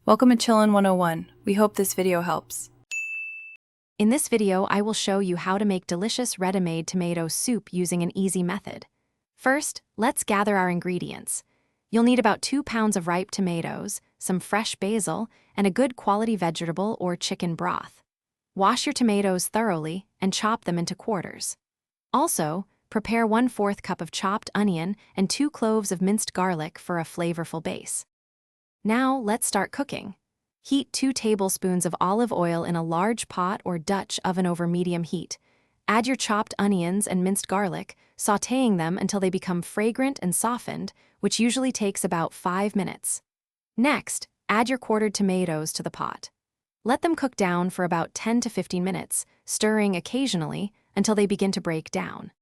Welcome to Chillin' 101. We hope this video helps. In this video, I will show you how to make delicious ready-made tomato soup using an easy method. First, let's gather our ingredients. You'll need about 2 pounds of ripe tomatoes, some fresh basil, and a good quality vegetable or chicken broth. Wash your tomatoes thoroughly and chop them into quarters. Also, prepare 1/4 cup of chopped onion and 2 cloves of minced garlic for a flavorful base. Now, let's start cooking. Heat 2 tablespoons of olive oil in a large pot or Dutch oven over medium heat. Add your chopped onions and minced garlic, sautéing them until they become fragrant and softened, which usually takes about 5 minutes. Next, add your quartered tomatoes to the pot. Let them cook down for about 10 to 15 minutes, stirring occasionally until they begin to break down.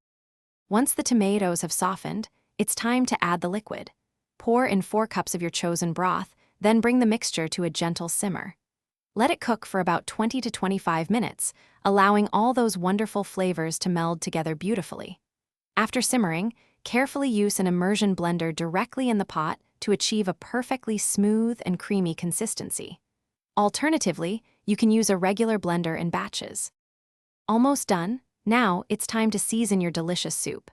Once the tomatoes have softened, it's time to add the liquid. Pour in 4 cups of your chosen broth, then bring the mixture to a gentle simmer. Let it cook for about 20 to 25 minutes, allowing all those wonderful flavors to meld together beautifully. After simmering, carefully use an immersion blender directly in the pot to achieve a perfectly smooth and creamy consistency. Alternatively, you can use a regular blender in batches. Almost done. Now it's time to season your delicious soup.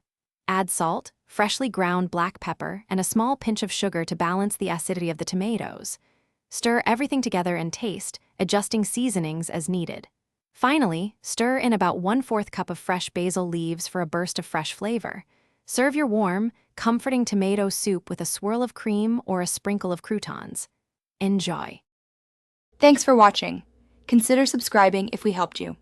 Add salt, freshly ground black pepper, and a small pinch of sugar to balance the acidity of the tomatoes. Stir everything together and taste, adjusting seasonings as needed. Finally, stir in about 1/4 cup of fresh basil leaves for a burst of fresh flavor. Serve your warm, comforting tomato soup with a swirl of cream or a sprinkle of croutons. Enjoy! Thanks for watching. Consider subscribing if we helped you.